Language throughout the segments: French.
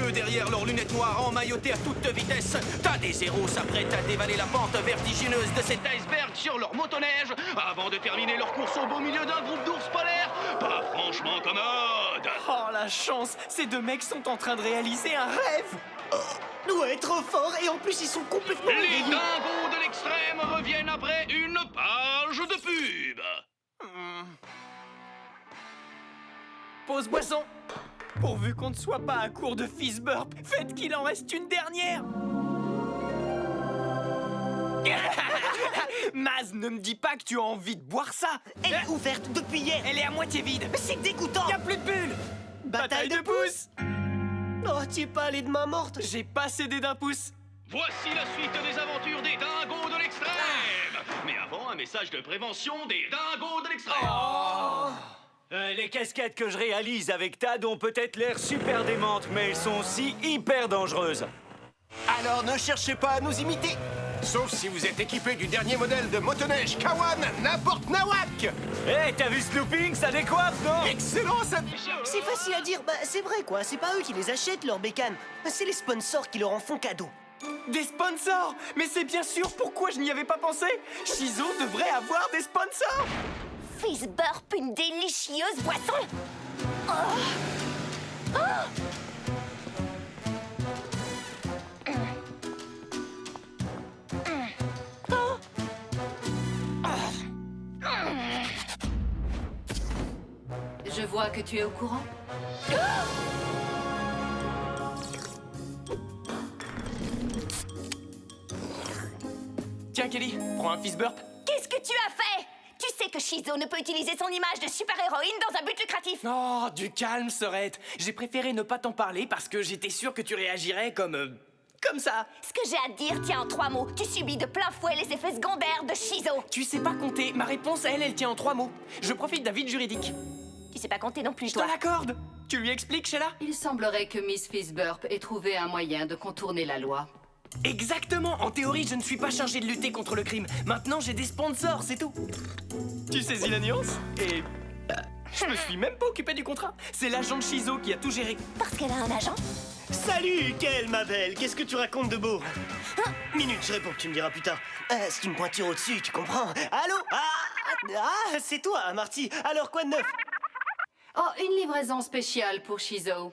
eux derrière leurs lunettes noires emmaillotées à toute vitesse. T'as des héros s'apprêtent à dévaler la pente vertigineuse de cet iceberg sur leur motoneige avant de terminer leur course au beau milieu d'un groupe d'ours polaires. Pas franchement commode. Oh la chance, ces deux mecs sont en train de réaliser un rêve. Ouais, trop fort, et en plus ils sont complètement Les éveillés. dingos de l'extrême reviennent après une page de pub. Pause boisson. Pourvu qu'on ne soit pas à court de fizz burp, faites qu'il en reste une dernière. Maz, ne me dis pas que tu as envie de boire ça. Elle est ouverte depuis hier. Elle est à moitié vide. Mais c'est dégoûtant. Y a plus de bulles. Bataille de pouces. Oh, t'y es pas allé de main morte. J'ai pas cédé d'un pouce. Voici la suite des aventures des dingos de l'extrême. Mais avant, un message de prévention des dingos de l'extrême. Les cascades que je réalise avec Tad ont peut-être l'air super démentes, mais elles sont aussi hyper dangereuses. Alors ne cherchez pas à nous imiter. Sauf si vous êtes équipé du dernier modèle de motoneige Kawan, n'importe Nawak. Hé, t'as vu ce looping, ça décoiffe, non? Excellent, ça... C'est facile à dire, bah c'est vrai quoi, c'est pas eux qui les achètent leurs bécanes. C'est les sponsors qui leur en font cadeau. Des sponsors. Mais c'est bien sûr pourquoi je n'y avais pas pensé. Shizo devrait avoir des sponsors. Fizz burp, une délicieuse boisson. Je vois que tu es au courant. Tiens Kelly, prends un fizz burp. Qu'est-ce que tu as fait? Tu sais que Shizo ne peut utiliser son image de super-héroïne dans un but lucratif. Oh, du calme, Sorette. J'ai préféré ne pas t'en parler parce que j'étais sûr que tu réagirais comme ça. Ce que j'ai à te dire tient en 3 mots. Tu subis de plein fouet les effets secondaires de Shizo. Tu sais pas compter. Ma réponse à elle tient en 3 mots. Je profite d'un vide juridique. Tu sais pas compter non plus, Je te toi. l'accorde. Tu lui expliques, Sheila? Il semblerait que Miss Fizzburp ait trouvé un moyen de contourner la loi. Exactement. En théorie, je ne suis pas chargé de lutter contre le crime. Maintenant, j'ai des sponsors, c'est tout. Tu saisis la nuance? Et... je me suis même pas occupé du contrat. C'est l'agent de Shizo qui a tout géré. Parce qu'elle a un agent. Salut, Kel, ma belle, qu'est-ce que tu racontes de beau? Minute, je réponds, tu me diras plus tard. Ce qui me pointure au-dessus, tu comprends? Allô? C'est toi, Marty. Alors, quoi de neuf? Oh, une livraison spéciale pour Shizo.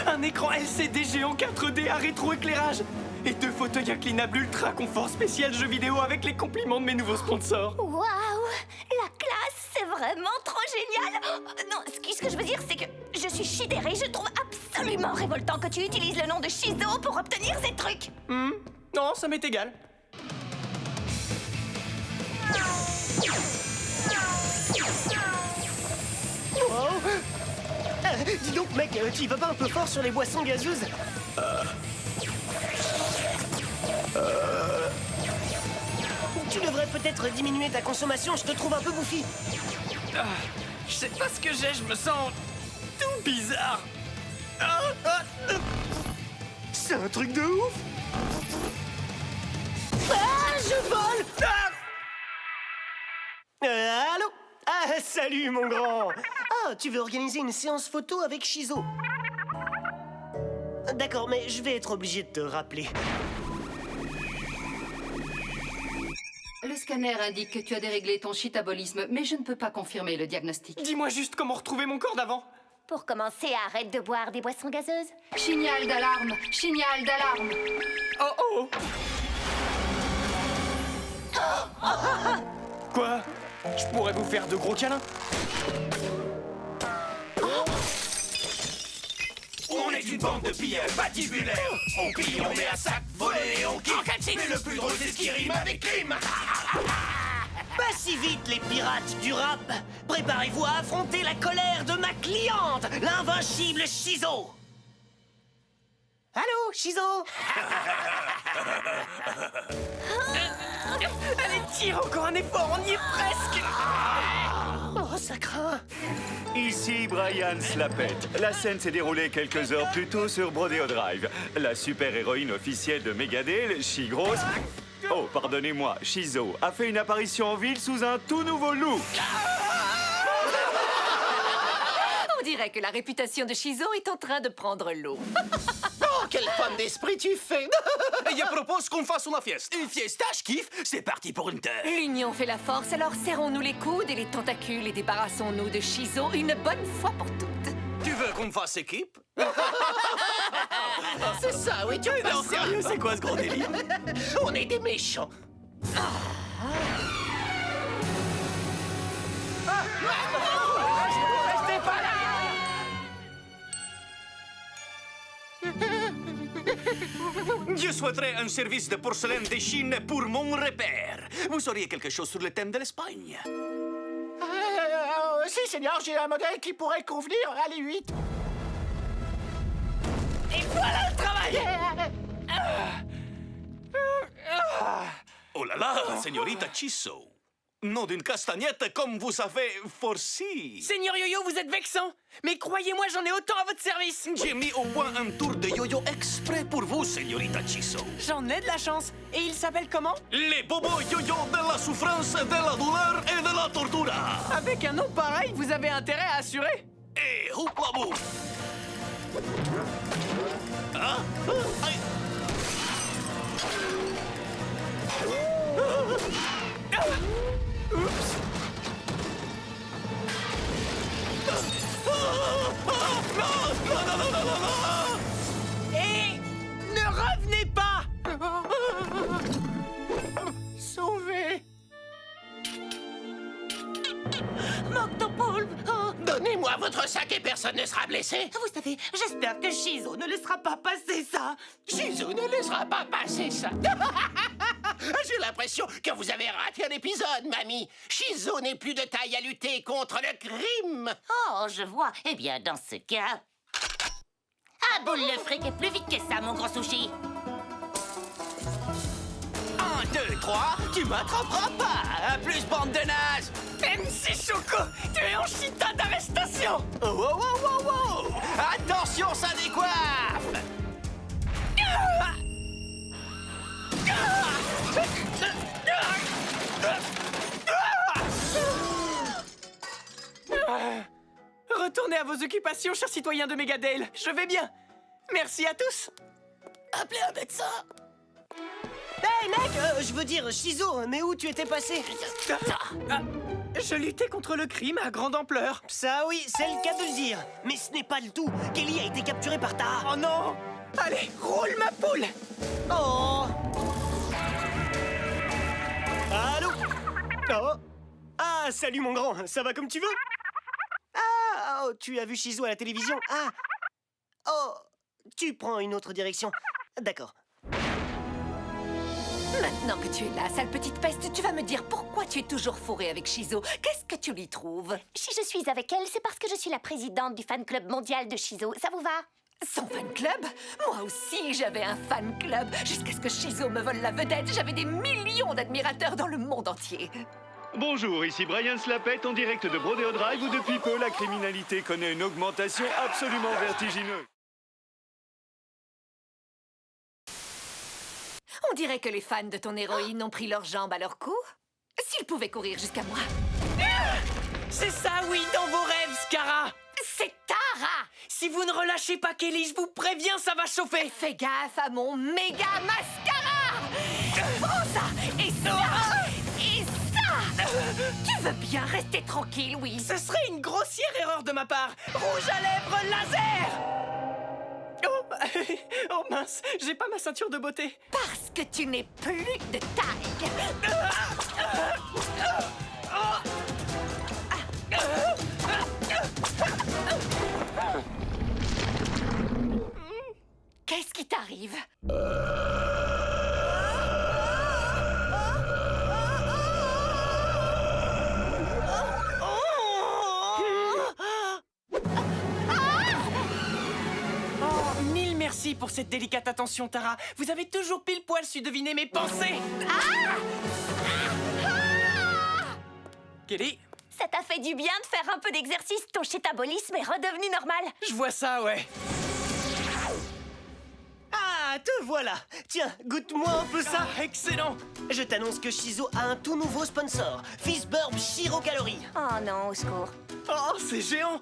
Un écran LCD géant 4D à rétroéclairage. Et 2 fauteuils inclinables ultra confort spécial jeux vidéo avec les compliments de mes nouveaux sponsors. Waouh! La classe, c'est vraiment trop génial! Non, ce que je veux dire, c'est que je suis sidérée. Je trouve absolument révoltant que tu utilises le nom de Shizo pour obtenir ces trucs. Non, ça m'est égal. Wow. Dis donc, mec, tu y vas pas un peu fort sur les boissons gazeuses? Tu devrais peut-être diminuer ta consommation, je te trouve un peu bouffi. Je sais pas ce que j'ai, je me sens tout bizarre. C'est un truc de ouf. Je vole. Allô? Salut, mon grand. Tu veux organiser une séance photo avec Shizo? D'accord, mais je vais être obligé de te rappeler. Le scanner indique que tu as déréglé ton chitabolisme, mais je ne peux pas confirmer le diagnostic. Dis-moi juste comment retrouver mon corps d'avant. Pour commencer, arrête de boire des boissons gazeuses. Signal d'alarme! Signal d'alarme! Oh. Quoi? Je pourrais vous faire de gros câlins. On est une bande de pilleurs patibulaires. On pille, on met à sac, voler, on kiffe. Mais le plus drôle, c'est ce qui rime avec crime. Pas si vite, les pirates du rap. Préparez-vous à affronter la colère de ma cliente, l'invincible Shizo. Allô, Shizo? Allez, tire encore un effort, on y est presque. Oh, ça craint. Ici Brian Slapette. La scène s'est déroulée quelques heures plus tôt sur Brodeo Drive. La super-héroïne officielle de Megadale, She-Gross... Oh, pardonnez-moi, Shizo a fait une apparition en ville sous un tout nouveau look. On dirait que la réputation de Shizo est en train de prendre l'eau. Oh, quelle femme d'esprit tu fais! Et je propose qu'on fasse une fiesta. Une fiesta, je kiffe. C'est parti pour une terre. L'union fait la force, alors serrons-nous les coudes et les tentacules et débarrassons-nous de Shizo une bonne fois pour toutes. Tu veux qu'on fasse équipe? C'est ça, oui, tu Non, penses sérieux, c'est quoi ce gros délire? On est des méchants. Restez pas là! Je souhaiterais un service de porcelaine de Chine pour mon repère. Vous sauriez quelque chose sur le thème de l'Espagne? Si, Seigneur, j'ai un modèle qui pourrait convenir. Allez, 8. Oh là là, Señorita Chiso. Nom d'une castagnette comme vous savez, forci. Seigneur Yo-Yo, vous êtes vexant! Mais croyez-moi, j'en ai autant à votre service! J'ai mis au point un tour de yo-yo exprès pour vous, Señorita Chiso. J'en ai de la chance. Et il s'appelle comment? Les bobos yo-yo de la souffrance, de la douleur et de la tortura. Avec un nom pareil, vous avez intérêt à assurer. Et houpla boum. Ah, aïe. Et ne revenez pas! Sauvé. Octopoulpe! Oh, Donnez-moi votre sac et personne ne sera blessé. vous savez, j'espère que Shizo ne laissera pas passer ça. Shizu ne laissera pas passer ça. J'ai l'impression que vous avez raté un épisode, mamie. Shizu n'est plus de taille à lutter contre le crime. Oh, je vois. Eh bien, dans ce cas... Ah, boule le fric est plus vite que ça, mon gros sushi. 1, 2, 3, tu m'attraperas pas. À plus, bande de nazes. MC Choco, tu es en chita d'arrestation! Oh, oh, oh, oh, oh. Attention, ça décoiffe. Retournez à vos occupations, chers citoyens de Megadale. Je vais bien. Merci à tous. Appelez un médecin. Hey mec, je veux dire, Shizo, mais où tu étais passé? Je luttais contre le crime à grande ampleur. Ça oui, c'est le cas de le dire. Mais ce n'est pas le tout. Kelly a été capturée par Tara. Oh non! Allez, roule ma poule! Oh! Allô? Oh! Ah, salut mon grand, ça va comme tu veux? Ah, oh, tu as vu Shizu à la télévision? Ah! Oh! Tu prends une autre direction. D'accord. Maintenant que tu es là, sale petite peste, tu vas me dire pourquoi tu es toujours fourrée avec Shizo. Qu'est-ce que tu lui trouves? Si je suis avec elle, c'est parce que je suis la présidente du fan club mondial de Shizo. Ça vous va? Son fan club? Moi aussi, j'avais un fan club. Jusqu'à ce que Shizo me vole la vedette, j'avais des millions d'admirateurs dans le monde entier. Bonjour, ici Brian Slapet en direct de Brodeo Drive où depuis peu la criminalité connaît une augmentation absolument vertigineuse. On dirait que les fans de ton héroïne ont pris leurs jambes à leur cou. S'ils pouvaient courir jusqu'à moi. C'est ça, oui, dans vos rêves, Scara! C'est Tara! Si vous ne relâchez pas Kelly, je vous préviens, ça va chauffer! Fais gaffe à mon méga mascara! Prends ça! Et ça! Et ça! Tu veux bien rester tranquille, oui? Ce serait une grossière erreur de ma part! Rouge à lèvres laser! Oh mince, j'ai pas ma ceinture de beauté! Parce que tu n'es plus de taille! Qu'est-ce qui t'arrive? Oh, mille merci pour cette délicate attention, Tara. Vous avez toujours pile poil su deviner mes pensées. Kelly, Ça t'a fait du bien de faire un peu d'exercice. Ton chétabolisme est redevenu normal. je vois ça, ouais. Ah, te voilà. Tiens, goûte-moi un peu ça. Ah, excellent. Je t'annonce que Shizo a un tout nouveau sponsor. Fizzburb Chiro Calories. Oh non, au secours. Oh, c'est géant.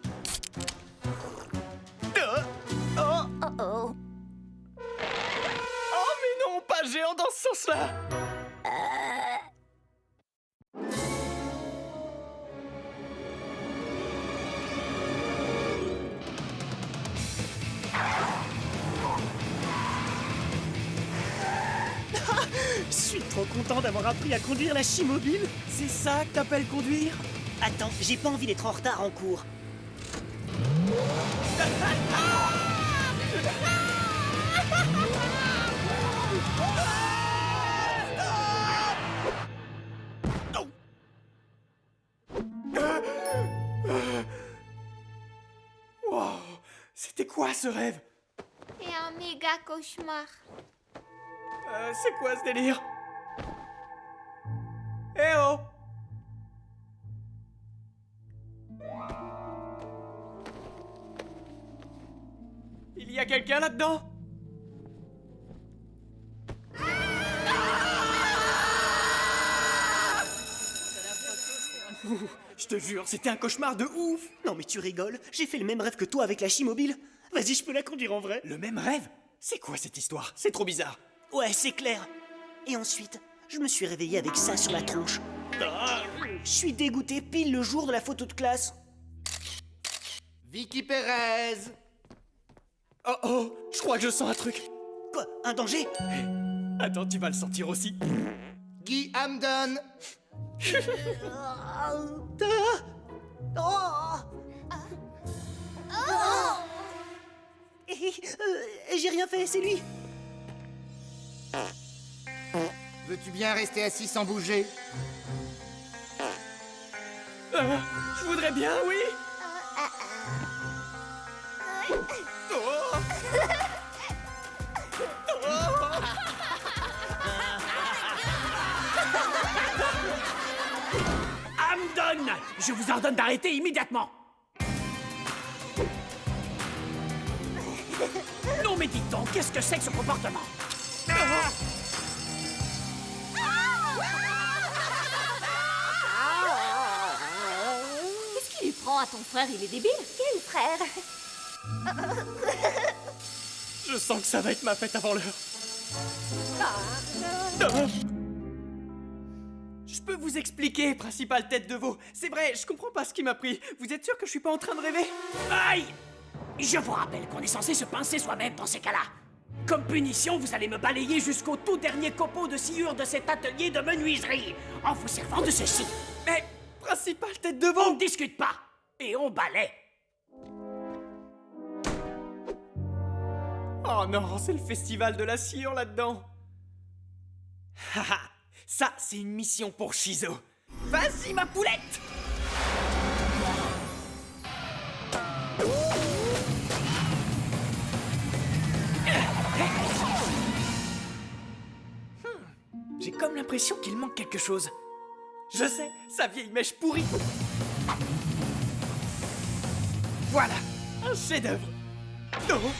Oh oh. Oh mais non, pas géant dans ce sens-là. Je suis trop content d'avoir appris à conduire la Chimobile. C'est ça que t'appelles conduire? Attends, j'ai pas envie d'être en retard en cours. Wow, c'était quoi ce rêve? Et un méga cauchemar. C'est quoi ce délire? Eh oh! Il y a quelqu'un là-dedans? Je te jure, c'était un cauchemar de ouf! Non mais tu rigoles, j'ai fait le même rêve que toi avec la Chimobile. Vas-y, je peux la conduire en vrai. Le même rêve? C'est quoi cette histoire? C'est trop bizarre. Ouais, c'est clair. Et ensuite, je me suis réveillé avec ça sur la tronche. Je suis dégoûté pile le jour de la photo de classe. Vicky Pérez. Oh oh, je crois que je sens un truc. Quoi? Un danger? Attends, tu vas le sentir aussi. Guy Hamden. J'ai rien fait, c'est lui. Veux-tu bien rester assis sans bouger? Je voudrais bien, oui. Oh. Hamden, je vous ordonne d'arrêter immédiatement. Non mais dites donc, qu'est-ce que c'est que ce comportement? Qu'est-ce qui lui prend à ton frère? Il est débile? Quel frère? Je sens que ça va être ma fête avant l'heure. Je peux vous expliquer, principale tête de veau. C'est vrai, je comprends pas ce qui m'a pris. Vous êtes sûr que je suis pas en train de rêver? Aïe! Je vous rappelle qu'on est censé se pincer soi-même dans ces cas-là. Comme punition, vous allez me balayer jusqu'au tout dernier copeau de sciure de cet atelier de menuiserie, en vous servant de ceci. Mais, principale tête de On veau! ne discute pas, et on balaie. Oh non, c'est le festival de la sciure là-dedans. Haha, ça c'est une mission pour Shizo. Vas-y ma poulette! J'ai comme l'impression qu'il manque quelque chose. Je sais, sa vieille mèche pourrie. Voilà, un chef-d'œuvre. Oh.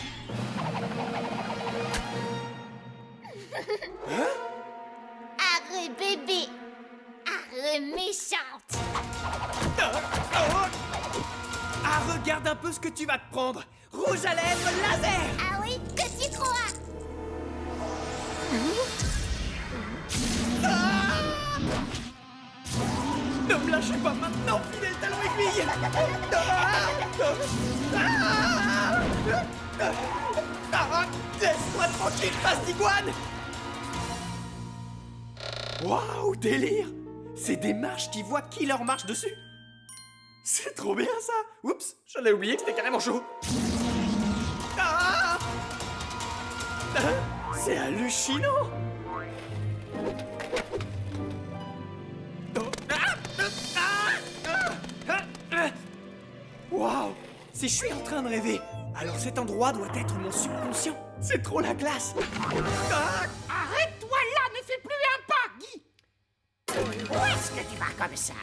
Arrête bébé. Arrête méchante. Ah, regarde un peu ce que tu vas te prendre. Rouge à lèvres laser. Ah oui, que tu crois? Ne me lâchez pas maintenant, fidèle talon aiguille. Laisse-moi tranquille, face d'iguane. Waouh, délire. C'est des marches qui voient qui leur marche dessus. C'est trop bien ça. Oups, j'en ai oublié que c'était carrément chaud. Ah. C'est hallucinant. Waouh! Si je suis en train de rêver, alors cet endroit doit être mon subconscient. C'est trop la classe. Arrête-toi là, ne fais plus un pas, Guy. Où est-ce que tu vas comme ça?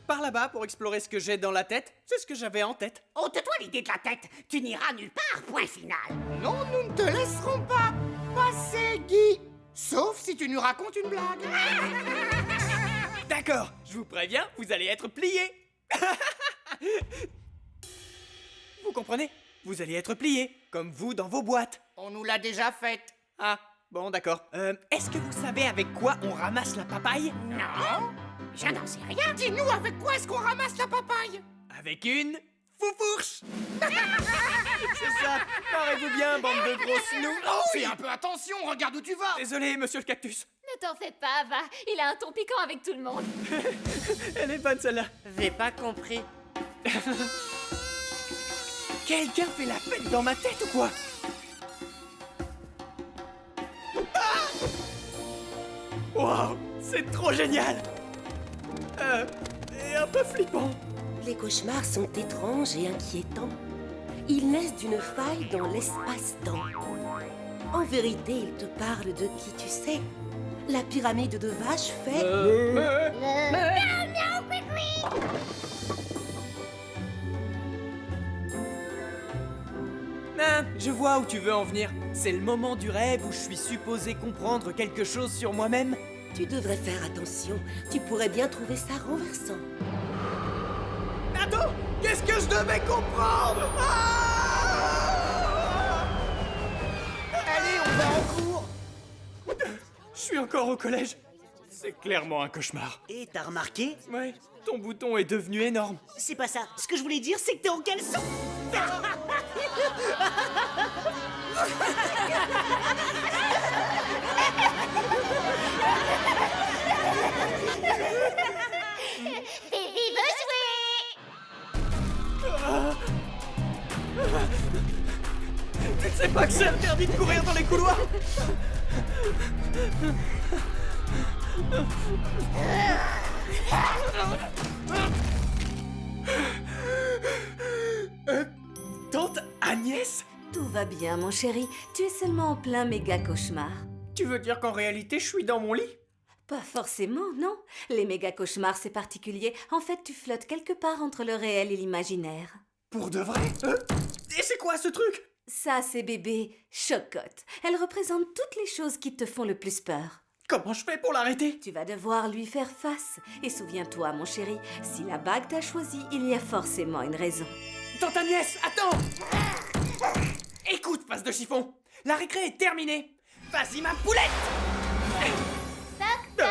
Par là-bas pour explorer ce que j'ai dans la tête. C'est ce que j'avais en tête. Ôte-toi l'idée de la tête, tu n'iras nulle part, point final. Non, nous ne te laisserons pas passer, Guy. Sauf si tu nous racontes une blague. D'accord, je vous préviens, vous allez être pliés. Vous comprenez? Vous allez être pliés, comme vous dans vos boîtes. On nous l'a déjà faite. Ah, bon, d'accord. Est-ce que vous savez avec quoi on ramasse la papaye? Non, je n'en sais rien. Dis-nous avec quoi est-ce qu'on ramasse la papaye? Avec une foufourche. C'est ça. Parez-vous bien, bande de grosses nous. Fais un peu attention, regarde où tu vas. Désolé, monsieur le cactus. Ne t'en fais pas, va. Il a un ton piquant avec tout le monde. Elle est bonne celle-là. J'ai pas compris. Quelqu'un fait la fête dans ma tête ou quoi? Wow, c'est trop génial. Et un peu flippant. Les cauchemars sont étranges et inquiétants. Ils naissent d'une faille dans l'espace-temps. En vérité, ils te parlent de qui tu sais. La pyramide de vaches fait... Ah, je vois où tu veux en venir. C'est le moment du rêve où je suis supposé comprendre quelque chose sur moi-même. Tu devrais faire attention. Tu pourrais bien trouver ça renversant. Attends, qu'est-ce que je devais comprendre? Allez, on va en cours. Je suis encore au collège. C'est clairement un cauchemar. Et t'as remarqué? Ouais, ton bouton est devenu énorme. C'est pas ça. Ce que je voulais dire, c'est que t'es en caleçon. Bébé veut jouer. Tu ne sais pas que c'est interdit de courir dans les couloirs? Tante Agnès? Tout va bien, mon chéri. Tu es seulement en plein méga cauchemar. Tu veux dire qu'en réalité, je suis dans mon lit? Pas forcément, non. Les méga cauchemars, c'est particulier. En fait, tu flottes quelque part entre le réel et l'imaginaire. Pour de vrai? Et c'est quoi ce truc? Ça, c'est bébé Chocotte. Elle représente toutes les choses qui te font le plus peur. Comment je fais pour l'arrêter? Tu vas devoir lui faire face. Et souviens-toi, mon chéri, si la bague t'a choisi, il y a forcément une raison. Tante Agnès, attends! Écoute, face de chiffon, la récré est terminée. Vas-y, ma poulette! Toc toc.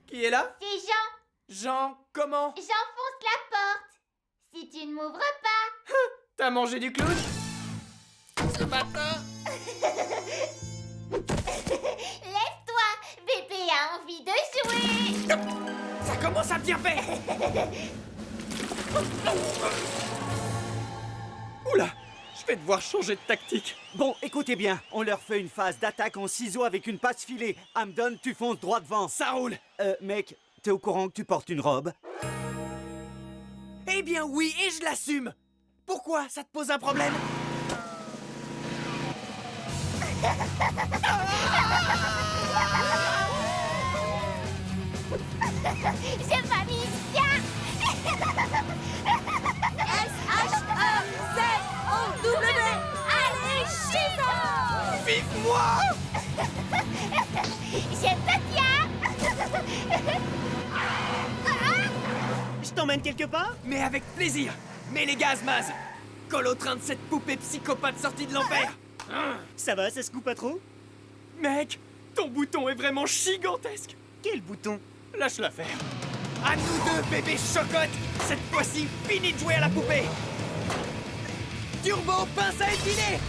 Qui est là? C'est Jean. Jean, comment? J'enfonce la porte. Si tu ne m'ouvres pas. T'as mangé du clown? Ce matin? Lève-toi. Bébé a envie de jouer. Ça commence à bien faire! Oula! Je vais devoir changer de tactique. Bon, écoutez bien, on leur fait une phase d'attaque en ciseaux avec une passe filée. Hamdon, tu fonces droit devant. Ça roule! Mec, t'es au courant que tu portes une robe? Eh bien oui, et je l'assume! Pourquoi? Ça te pose un problème? Je m'amuse bien. S-H-E-Z-O-W. Allez, Chizo. Vive moi! J'aime Tatia. Je t'emmène quelque part? Mais avec plaisir! Mets les gaz, Maz! Colle au train de cette poupée psychopathe sortie de l'enfer! Ça va, ça se coupe pas trop? Mec, ton bouton est vraiment gigantesque! Quel bouton? Lâche l'affaire. À nous deux, bébé Chocotte! Cette fois-ci, fini de jouer à la poupée! Turbo, pince à épiler!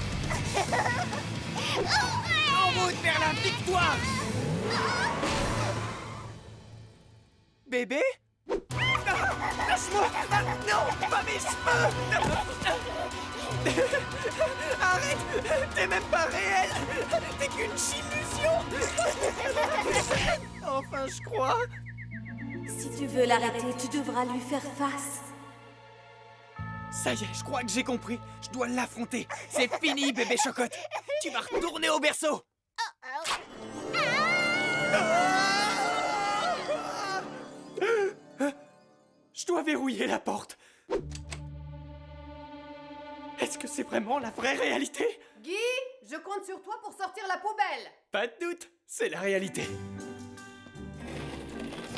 En route vers la victoire! Bébé? Ah, lâche-moi! Ah, non, pas mes cheveux! Arrête! T'es même pas réel! T'es qu'une illusion! Enfin, je crois. Si tu veux l'arrêter, tu devras lui faire face. Ça y est, je crois que j'ai compris. Je dois l'affronter. C'est fini, bébé Chocotte. Tu vas retourner au berceau. Je dois verrouiller la porte. Est-ce que c'est vraiment la vraie réalité? Guy, je compte sur toi pour sortir la poubelle. Pas de doute, c'est la réalité.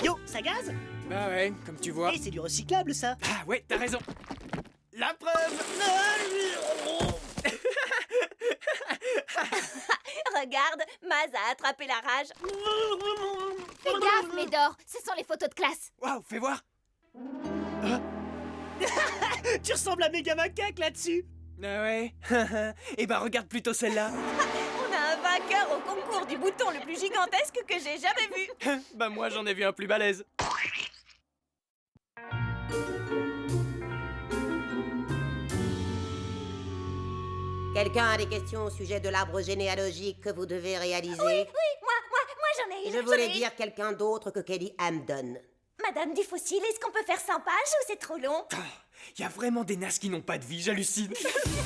Yo, ça gaze? Bah ouais, comme tu vois. Et c'est du recyclable, ça. Ah ouais, t'as raison. La preuve. Regarde, Maz a attrapé la rage. Fais gaffe, Médor, ce sont les photos de classe. Waouh, fais voir. Tu ressembles à Méga Macaque là-dessus. Ah ouais. Eh ben regarde plutôt celle-là. On a un vainqueur au concours du bouton le plus gigantesque que j'ai jamais vu. Bah moi j'en ai vu un plus balèze. Quelqu'un a des questions au sujet de l'arbre généalogique que vous devez réaliser? Oui, moi j'en ai une. Je voulais dire quelqu'un d'autre que Kelly Hampden. Madame du Fossile, est-ce qu'on peut faire 100 pages ou c'est trop long? Il y a vraiment des nazes qui n'ont pas de vie, j'hallucine.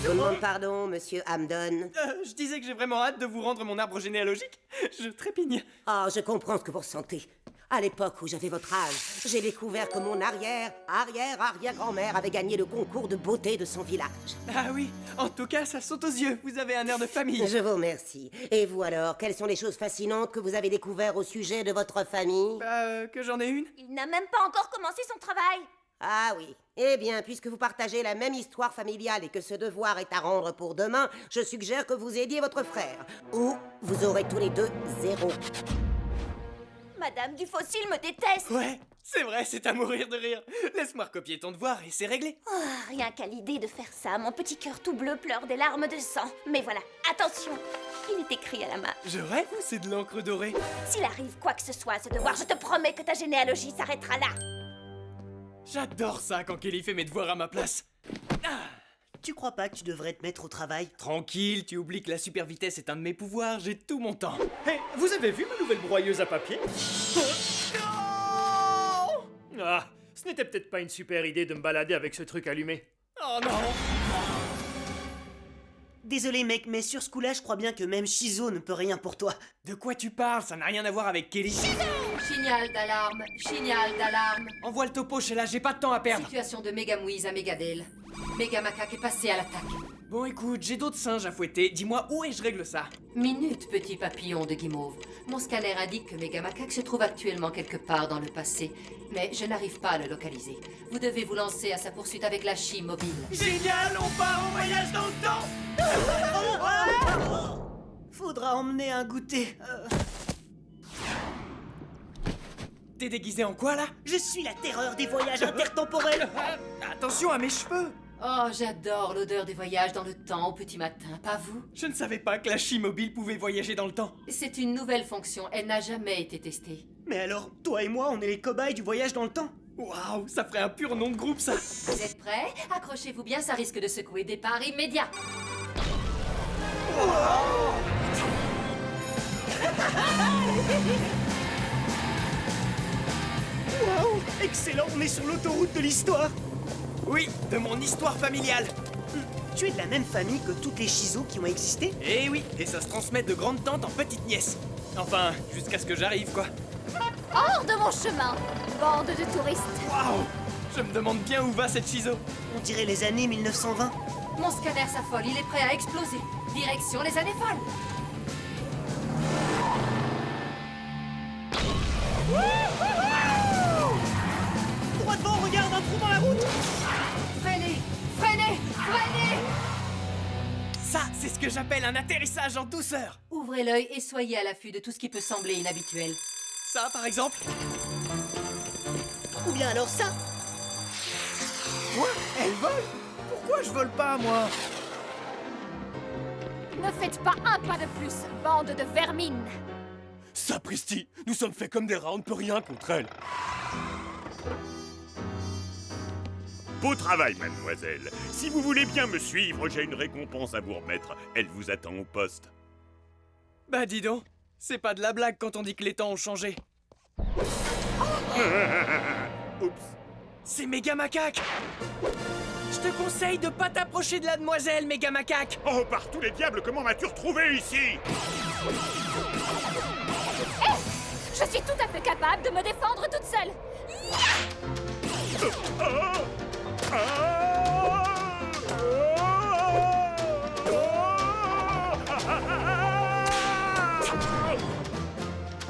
Je demande pardon, monsieur Hampden. Je disais que j'ai vraiment hâte de vous rendre mon arbre généalogique. Je trépigne. Ah, je comprends ce que vous ressentez. À l'époque où j'avais votre âge, j'ai découvert que mon arrière-grand-mère avait gagné le concours de beauté de son village. Ah oui, en tout cas, ça saute aux yeux. Vous avez un air de famille. Je vous remercie. Et vous alors, quelles sont les choses fascinantes que vous avez découvertes au sujet de votre famille? Que j'en ai une. Il n'a même pas encore commencé son travail. Ah oui. Eh bien, puisque vous partagez la même histoire familiale et que ce devoir est à rendre pour demain, je suggère que vous aidiez votre frère. Ou vous aurez tous les deux 0. Madame du Fossile me déteste. Ouais, c'est vrai, c'est à mourir de rire. Laisse-moi recopier ton devoir et c'est réglé. Oh, rien qu'à l'idée de faire ça, mon petit cœur tout bleu pleure des larmes de sang. Mais voilà, attention, il est écrit à la main. Je rêve ou c'est de l'encre dorée? S'il arrive quoi que ce soit à ce devoir, je te promets que ta généalogie s'arrêtera là. J'adore ça quand Kelly fait mes devoirs à ma place. Tu crois pas que tu devrais te mettre au travail? Tranquille, tu oublies que la super vitesse est un de mes pouvoirs, j'ai tout mon temps. Hé, vous avez vu ma nouvelle broyeuse à papier? Ah, ce n'était peut-être pas une super idée de me balader avec ce truc allumé. Oh non! Désolé mec, mais sur ce coup-là, je crois bien que même Shizo ne peut rien pour toi. De quoi tu parles? Ça n'a rien à voir avec Kelly. Signal d'alarme, signal d'alarme. Envoie le topo, Sheila, j'ai pas de temps à perdre. Situation de Mégamouise à Mégadel. Méga Macaque est passé à l'attaque. Bon écoute, j'ai d'autres singes à fouetter, dis-moi où est-ce que je règle ça? Minute, petit papillon de guimauve. Mon scanner indique que Méga Macaque se trouve actuellement quelque part dans le passé, mais je n'arrive pas à le localiser. Vous devez vous lancer à sa poursuite avec la scie mobile. Génial, on part en voyage dans le temps! Faudra emmener un goûter. T'es déguisé en quoi là? Je suis la terreur des voyages intertemporels. Attention à mes cheveux! Oh, j'adore l'odeur des voyages dans le temps au petit matin, pas vous? Je ne savais pas que la scie mobile pouvait voyager dans le temps. C'est une nouvelle fonction, elle n'a jamais été testée. Mais alors, toi et moi, on est les cobayes du voyage dans le temps. Waouh, ça ferait un pur nom de groupe ça! Vous êtes prêts? Accrochez-vous bien, ça risque de secouer. Départ immédiat! Waouh, excellent, on est sur l'autoroute de l'histoire. Oui, de mon histoire familiale. Tu es de la même famille que toutes les Shizo qui ont existé? Eh oui, et ça se transmet de grande tante en petite nièce. Enfin, jusqu'à ce que j'arrive quoi. Hors de mon chemin, bande de touristes. Waouh! Je me demande bien où va cette Shizo. On dirait les années 1920. Mon scanner s'affole, il est prêt à exploser. Direction les années folles. Droit devant, regarde, un trou dans la route. Freinez! Freinez! Freinez! Ça, c'est ce que j'appelle un atterrissage en douceur. Ouvrez l'œil et soyez à l'affût de tout ce qui peut sembler inhabituel. Ça, par exemple. Ou bien alors ça. Quoi? Elle vole? Pourquoi je vole pas, moi? Ne faites pas un pas de plus, bande de vermines. Sapristi, nous sommes faits comme des rats, on ne peut rien contre elle. Beau travail, mademoiselle. Si vous voulez bien me suivre, j'ai une récompense à vous remettre. Elle vous attend au poste. Bah dis donc, c'est pas de la blague quand on dit que les temps ont changé. Oups. C'est Méga Macaque. Je te conseille de pas t'approcher de la demoiselle, Méga Macaque. Oh, par tous les diables, comment m'as-tu retrouvé ici? Je suis tout à fait capable de me défendre toute seule.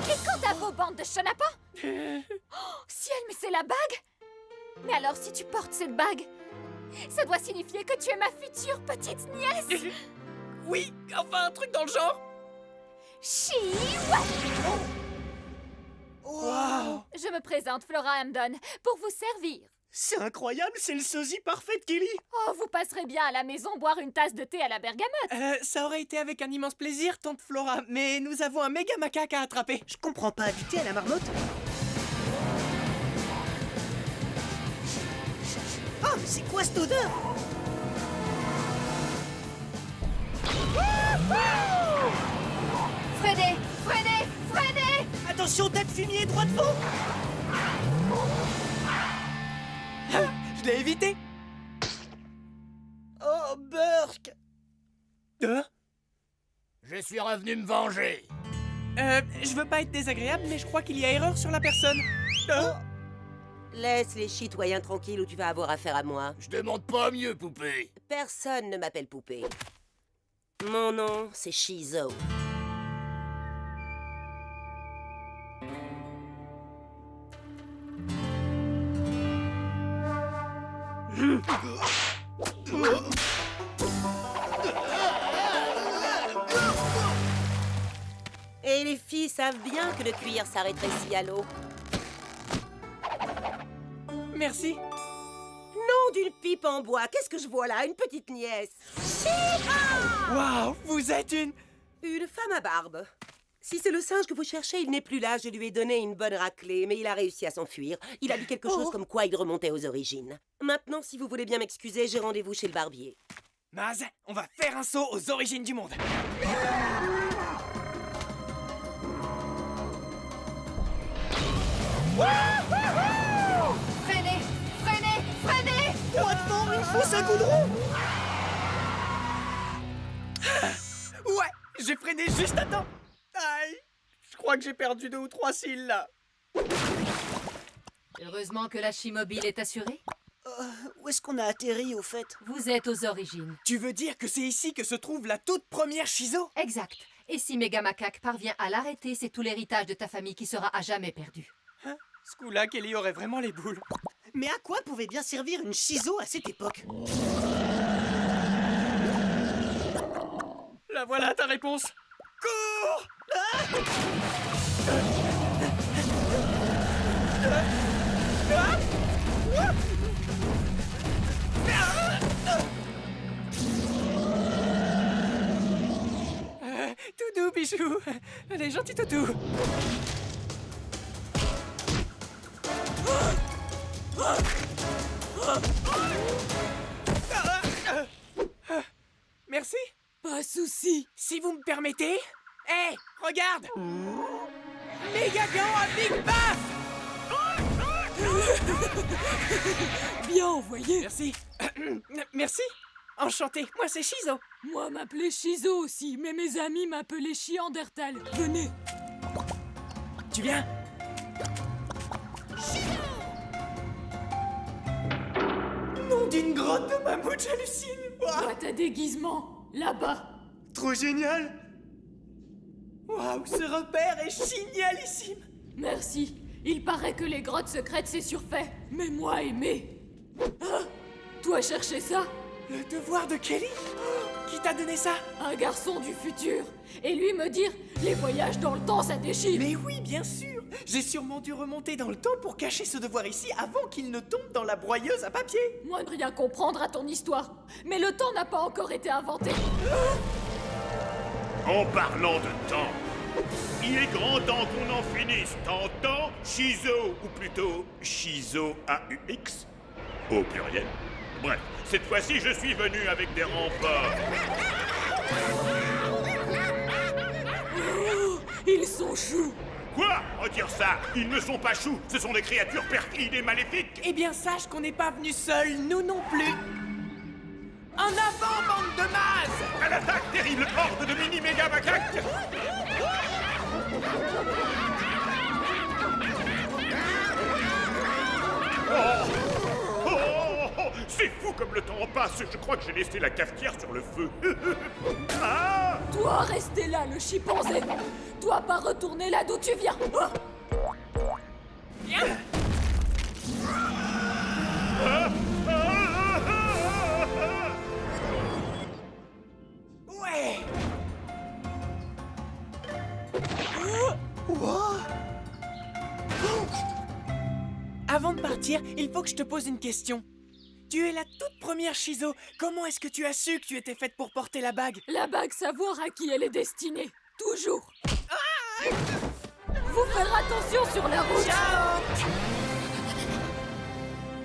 Et quant à vos bandes de chenapans? Oh, ciel, mais c'est la bague! Mais alors, si tu portes cette bague, Ça doit signifier que tu es ma future petite nièce. Oui, enfin un truc dans le genre. Chihuahua. Wow. Je me présente, Flora Hampton, pour vous servir. C'est incroyable, c'est le sosie parfait de Kelly. Oh, vous passerez bien à la maison boire une tasse de thé à la bergamote. Ça aurait été avec un immense plaisir, tante Flora, mais nous avons un méga macaque à attraper. Je comprends pas, du thé à la marmotte? Oh, mais c'est quoi cette odeur? Freinez, freinez, freinez. Attention, tas de fumier droit devant. Je l'ai évité. Oh, Burk. Je suis revenu me venger. Je veux pas être désagréable, mais je crois qu'il y a erreur sur la personne. Laisse les citoyens tranquilles ou tu vas avoir affaire à moi. Je demande pas mieux, poupée. Personne ne m'appelle poupée. Mon nom, c'est Shizo. Et les filles savent bien que le cuir ça rétrécit à l'eau. Merci. Nom d'une pipe en bois, qu'est-ce que je vois là? Une petite nièce. Waouh, vous êtes une femme à barbe. Si c'est le singe que vous cherchez, il n'est plus là. Je lui ai donné une bonne raclée, mais il a réussi à s'enfuir. Il a dit quelque chose comme quoi il remontait aux origines. Maintenant, si vous voulez bien m'excuser, j'ai rendez-vous chez le barbier. Maz, on va faire un saut aux origines du monde. Freinez, freinez, freinez. Droit devant, une fosse à goudron. Ouais, j'ai freiné juste à temps. Aïe, je crois que j'ai perdu 2 ou 3 cils là. Heureusement que la scie mobile est assurée. Où est-ce qu'on a atterri au fait? Vous êtes aux origines. Tu veux dire que c'est ici que se trouve la toute première Shizo? Exact. Et si Méga Macaque parvient à l'arrêter, c'est tout l'héritage de ta famille qui sera à jamais perdu. Hein? Ce coup-là, Kelly aurait vraiment les boules. Mais à quoi pouvait bien servir une Shizo à cette époque? La voilà ta réponse. Cours! Toutou, bichou. Allez, gentil toutou. Merci. Pas de souci. Si vous me permettez. Hé, regarde. Méga gant à Big Baff. Bien envoyé. Merci. Merci. Enchanté. Moi, c'est Shizo. Moi, m'appelais Shizo aussi, mais mes amis m'appelaient Chiandertal. Venez. Tu viens? Nom d'une grotte de mammouth, j'hallucine. Boîte à déguisement, là-bas. Trop génial. Waouh, ce repère est génialissime. Merci. Il paraît que les grottes secrètes, c'est surfait. Mais moi, aimé. Ah, toi chercher ça? Le devoir de Kelly? Qui t'a donné ça? Un garçon du futur. Et lui me dire, les voyages dans le temps, ça déchire. Mais oui, bien sûr. J'ai sûrement dû remonter dans le temps pour cacher ce devoir ici avant qu'il ne tombe dans la broyeuse à papier. Moi, ne rien comprendre à ton histoire. Mais le temps n'a pas encore été inventé. En parlant de temps, il est grand temps qu'on en finisse. T'entends, Shizo, ou plutôt Shizo AUX, au pluriel. Bref, cette fois-ci, je suis venu avec des remparts. Oh, ils sont choux. Quoi? Retire ça. Ils ne sont pas choux. Ce sont des créatures perfides et maléfiques. Eh bien, sache qu'on n'est pas venus seuls, nous non plus. En avant, bande de Maz! À l'attaque, terrible horde de mini-méga macaques! C'est fou comme le temps passe. Je crois que j'ai laissé la cafetière sur le feu. Ah! Toi, restez là, le chimpanzé. Toi, pas retourner là d'où tu viens. Viens! Avant de partir, il faut que je te pose une question. Tu es la toute première Shizo. Comment est-ce que tu as su que tu étais faite pour porter la bague? La bague, savoir à qui elle est destinée. Toujours. Vous faire attention sur la route. Ciao!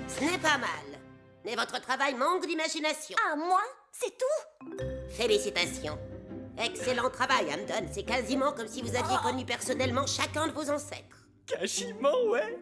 Ce n'est pas mal. Mais votre travail manque d'imagination. Ah, moi? C'est tout? Félicitations. Excellent travail, Hamdon. C'est quasiment comme si vous aviez connu personnellement chacun de vos ancêtres. Quasiment, ouais.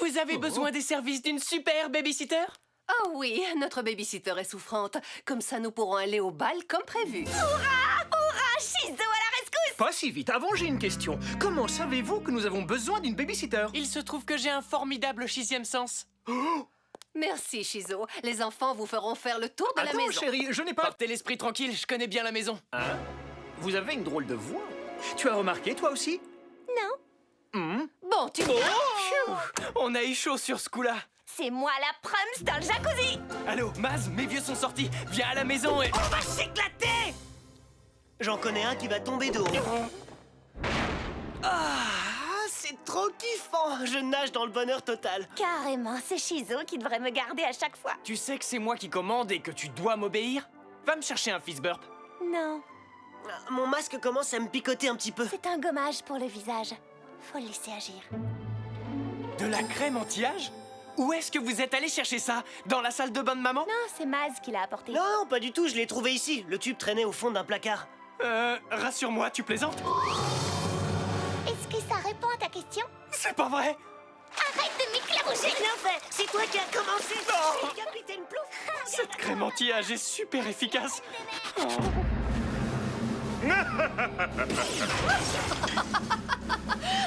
Vous avez besoin des services d'une super babysitter? Oh oui, notre babysitter est souffrante. Comme ça, nous pourrons aller au bal comme prévu. Hurrah! Hurrah! Shizo à la rescousse! Pas si vite. Avant, j'ai une question. Comment savez-vous que nous avons besoin d'une babysitter? Il se trouve que j'ai un formidable sixième sens. Merci, Shizo. Les enfants vous feront faire le tour de la maison. Chérie, je n'ai pas... Portez l'esprit tranquille, je connais bien la maison. Hein? Vous avez une drôle de voix. Tu as remarqué, toi aussi? Non. Bon, tu... Oh! On a eu chaud sur ce coup-là. C'est moi la prums dans le jacuzzi! Allô, Maz, mes vieux sont sortis. Viens à la maison et... On va s'éclater! J'en connais un qui va tomber de haut. Ah, c'est trop kiffant! Je nage dans le bonheur total. Carrément, c'est Shizo qui devrait me garder à chaque fois. Tu sais que c'est moi qui commande et que tu dois m'obéir? Va me chercher un fist burp. Non, Mon masque commence à me picoter un petit peu. c'est un gommage pour le visage. Faut le laisser agir. De la crème anti-âge? Où est-ce que vous êtes allé chercher ça? Dans la salle de bain de maman? Non, c'est Maz qui l'a apporté. Non, non, pas du tout, je l'ai trouvé ici. Le tube traînait au fond d'un placard. Rassure-moi, tu plaisantes? Est-ce que ça répond à ta question? C'est pas vrai! Arrête de m'éclaroucher! J'ai rien fait! C'est toi qui as commencé! Non. C'est le Capitaine Plouf! Cette crème anti-âge est super efficace! Oh.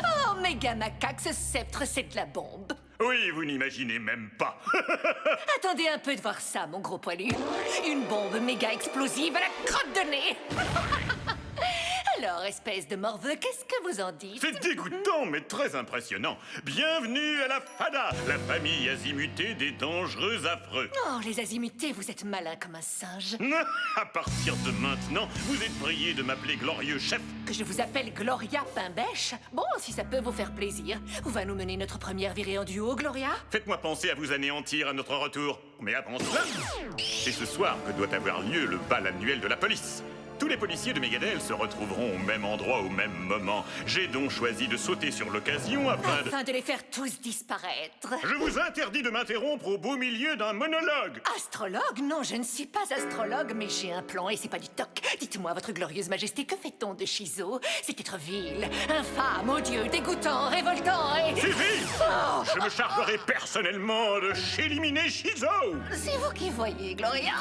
Oh, méga macaque, ce sceptre, c'est de la bombe. Oui, vous n'imaginez même pas. Attendez un peu de voir ça, mon gros poilu. Une bombe méga explosive à la crotte de nez. Alors, espèce de morveux, qu'est-ce que vous en dites? C'est dégoûtant, mais très impressionnant. Bienvenue à la FADA, la famille azimutée des dangereux affreux. Oh, les azimutés, vous êtes malins comme un singe. À partir de maintenant, vous êtes priés de m'appeler glorieux chef. Que je vous appelle Gloria Pimbèche? Bon, si ça peut vous faire plaisir. Où va nous mener notre première virée en duo, Gloria? Faites-moi penser à vous anéantir à notre retour. Mais avant cela, c'est ce soir que doit avoir lieu le bal annuel de la police. Tous les policiers de Megadel se retrouveront au même endroit au même moment. J'ai donc choisi de sauter sur l'occasion Afin de les faire tous disparaître. Je vous interdis de m'interrompre au beau milieu d'un monologue. Astrologue? Non, je ne suis pas astrologue, mais j'ai un plan et c'est pas du toc. Dites-moi, votre glorieuse majesté, que fait-on de Shizo? C'est être vil, infâme, odieux, dégoûtant, révoltant et... Suffit! Oh. Je me chargerai personnellement de éliminer Shizo! C'est vous qui voyez, Gloria.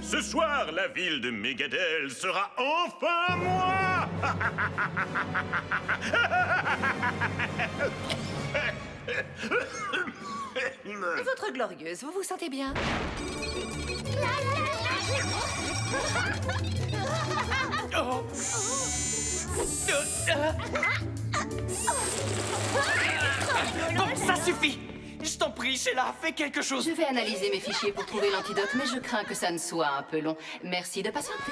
Ce soir, la ville de Megadel sera enfin à moi! Votre glorieuse, vous vous sentez bien? Oh. Bon, ça suffit! Je t'en prie, Sheila, fais quelque chose! Je vais analyser mes fichiers pour trouver l'antidote, mais je crains que ça ne soit un peu long. Merci de patienter.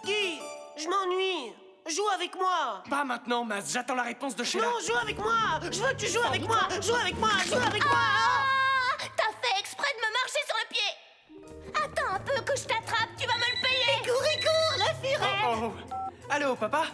Guy, je m'ennuie. Joue avec moi. Pas maintenant, Maz, j'attends la réponse de Sheila. Non, joue avec moi. Je veux que tu joues avec moi. Joue avec moi, joue avec moi. T'as fait exprès de me marcher sur le pied! Attends un peu que je t'attrape, tu vas me le payer! Il court, la furette. Oh. Allô, papa?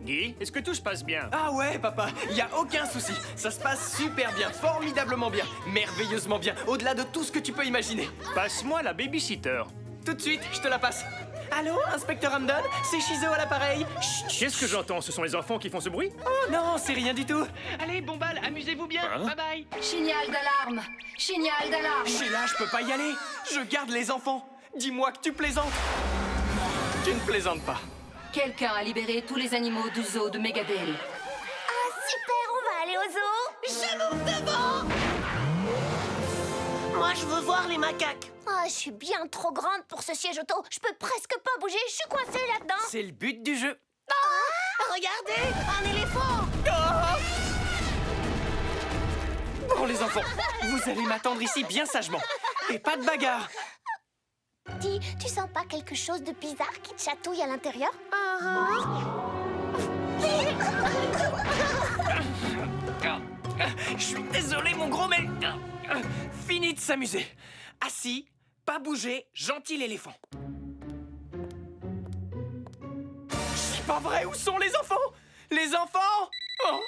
Guy, est-ce que tout se passe bien? Ah ouais, papa, y a aucun souci. Ça se passe super bien, formidablement bien, merveilleusement bien, au-delà de tout ce que tu peux imaginer. Passe-moi la babysitter. Tout de suite, je te la passe. Allô, inspecteur Hamdon? C'est Shizo à l'appareil. Qu'est-ce que j'entends? Ce sont les enfants qui font ce bruit? Oh non, c'est rien du tout. Allez, bon bal, amusez-vous bien. Hein? Bye bye. Signal d'alarme! Signal d'alarme! Sheila, je peux pas y aller. Je garde les enfants. Dis-moi que tu plaisantes. Tu ne plaisantes pas. Quelqu'un a libéré tous les animaux du zoo de Megadel. Ah, super, on va aller au zoo! Je monte devant. Moi, je veux voir les macaques. Ah, je suis bien trop grande pour ce siège auto. Je peux presque pas bouger, je suis coincée là-dedans. C'est le but du jeu. Ah, regardez, un éléphant. Bon, les enfants, vous allez m'attendre ici bien sagement. Et pas de bagarre. Petit, tu sens pas quelque chose de bizarre qui te chatouille à l'intérieur? Je suis désolé, mon gros, mais... Fini de s'amuser. Assis, pas bouger, gentil éléphant. C'est pas vrai, où sont les enfants? Les enfants? Oh.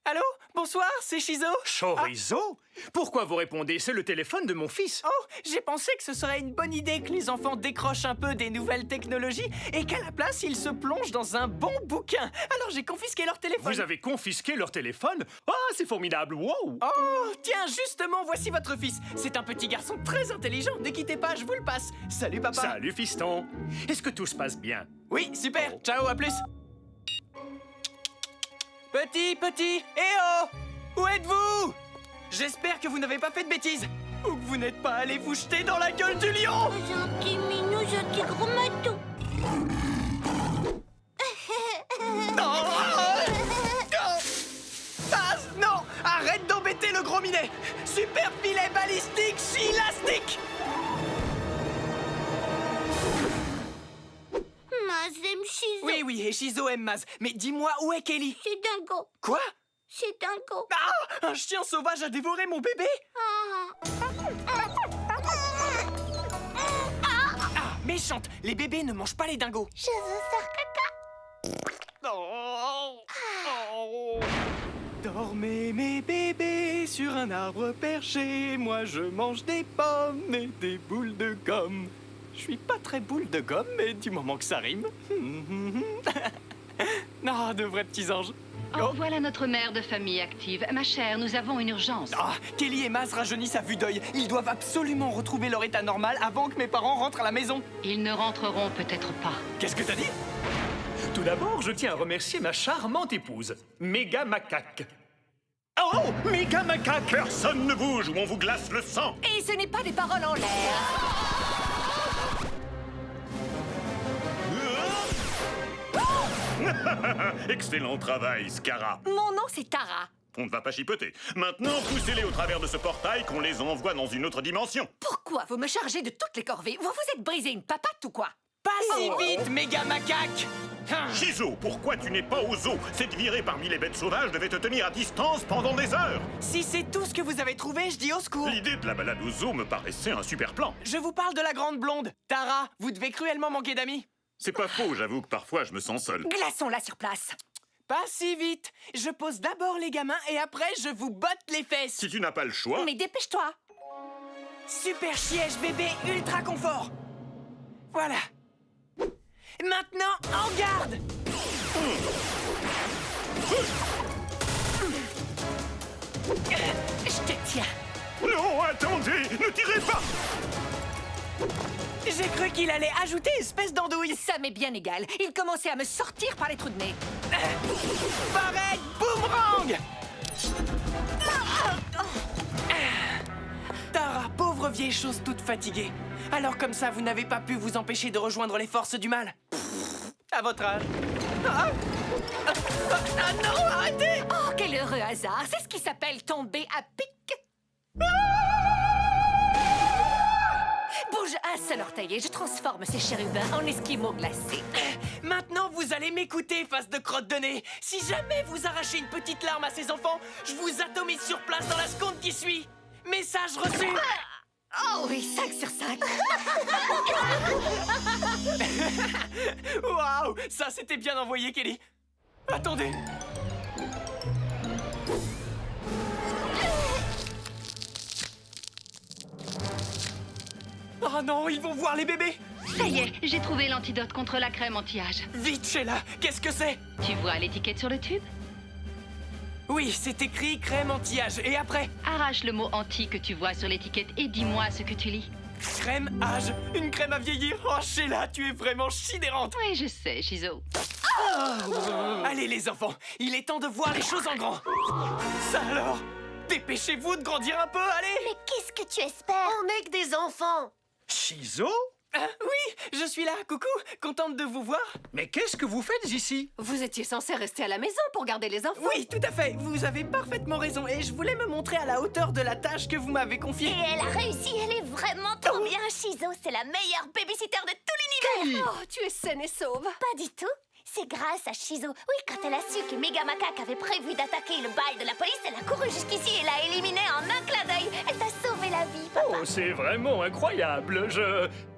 Allô? Bonsoir, c'est Shizo. Chorizo? Pourquoi vous répondez? C'est le téléphone de mon fils. Oh, j'ai pensé que ce serait une bonne idée que les enfants décrochent un peu des nouvelles technologies et qu'à la place, ils se plongent dans un bon bouquin. Alors j'ai confisqué leur téléphone. Vous avez confisqué leur téléphone? Ah, c'est formidable, wow! Oh, tiens, justement, voici votre fils. C'est un petit garçon très intelligent. Ne quittez pas, je vous le passe. Salut, papa. Salut, fiston. Est-ce que tout se passe bien? Oui, super. Ciao, à plus. Petit, eh oh! Où êtes-vous? J'espère que vous n'avez pas fait de bêtises ou que vous n'êtes pas allé vous jeter dans la gueule du lion. Gentil minou, gentil gros matou. Non, arrête d'embêter le gros minet. Super filet balistique chilastique. Maz aime Shizo. Oui, et Shizo aime Maz. Mais dis-moi, où est Kelly? C'est Dingo. Quoi? C'est Dingo. Ah! Un chien sauvage a dévoré mon bébé? Ah, méchante! Les bébés ne mangent pas les dingos. Je veux faire caca. Dormez mes bébés sur un arbre perché. Moi je mange des pommes et des boules de gomme. Je suis pas très boule de gomme, mais du moment que ça rime. Non, de vrais petits anges. Oh, voilà notre mère de famille active. Ma chère, nous avons une urgence. Ah, Kelly et Maz rajeunissent à vue d'œil. Ils doivent absolument retrouver leur état normal avant que mes parents rentrent à la maison. Ils ne rentreront peut-être pas. Qu'est-ce que t'as dit? Tout d'abord, je tiens à remercier ma charmante épouse, Méga Macaque. Oh, Méga Macaque! Personne ne bouge ou on vous glace le sang! Et ce n'est pas des paroles en l'air. Excellent travail, Scara. Mon nom, c'est Tara. On ne va pas chipoter. Maintenant, poussez-les au travers de ce portail qu'on les envoie dans une autre dimension. Pourquoi vous me chargez de toutes les corvées? Vous vous êtes brisé une papate ou quoi? Pas si vite, méga macaque! Shizo, pourquoi tu n'es pas au zoo? Cette virée parmi les bêtes sauvages devait te tenir à distance pendant des heures. Si c'est tout ce que vous avez trouvé, je dis au secours. L'idée de la balade au zoo me paraissait un super plan. Je vous parle de la grande blonde. Tara, vous devez cruellement manquer d'amis. C'est pas faux, j'avoue que parfois je me sens seul. Glaçons-la sur place. Pas si vite. Je pose d'abord les gamins et après je vous botte les fesses. Si tu n'as pas le choix... Mais dépêche-toi. Super siège bébé ultra confort. Voilà. Maintenant, en garde. Je te tiens. Non, attendez, ne tirez pas. J'ai cru qu'il allait ajouter espèce d'andouille. Ça m'est bien égal. Il commençait à me sortir par les trous de nez. Pareil, boomerang. Tara, pauvre vieille chose toute fatiguée. Alors comme ça, vous n'avez pas pu vous empêcher de rejoindre les forces du mal. À votre âge. Ah non, arrêtez! Oh, quel heureux hasard. C'est ce qui s'appelle tomber à pic. Bouge un seul orteil et je transforme ces chérubins en esquimaux glacés. Maintenant, vous allez m'écouter, face de crotte de nez. Si jamais vous arrachez une petite larme à ces enfants, je vous atomise sur place dans la seconde qui suit. Message reçu. Oh oui, 5 sur 5. Waouh, ça c'était bien envoyé, Kelly. Attendez. Oh non, ils vont voir les bébés. Ça y est, j'ai trouvé l'antidote contre la crème anti-âge. Vite, Sheila, qu'est-ce que c'est? Tu vois l'étiquette sur le tube? Oui, c'est écrit crème anti-âge. Et après? Arrache le mot anti que tu vois sur l'étiquette et dis-moi ce que tu lis. Crème âge, une crème à vieillir. Oh, Sheila, tu es vraiment sidérante. Oui, je sais, Shizo. Allez, les enfants, il est temps de voir les choses en grand. Ça alors? Dépêchez-vous de grandir un peu, allez. Mais qu'est-ce que tu espères? On n'est que des enfants. Shizo? Oui, je suis là, coucou, contente de vous voir. Mais qu'est-ce que vous faites ici? Vous étiez censé rester à la maison pour garder les enfants. Oui, tout à fait, vous avez parfaitement raison et je voulais me montrer à la hauteur de la tâche que vous m'avez confiée. Et elle a réussi, elle est vraiment trop bien, Shizo, c'est la meilleure babysitter de tout l'univers. Oh, tu es saine et sauve. Pas du tout. C'est grâce à Shizo. Oui, quand elle a su que Méga Macaque avait prévu d'attaquer le bal de la police, elle a couru jusqu'ici et l'a éliminé en un clin d'œil. Elle t'a sauvé la vie, papa. Oh, c'est vraiment incroyable.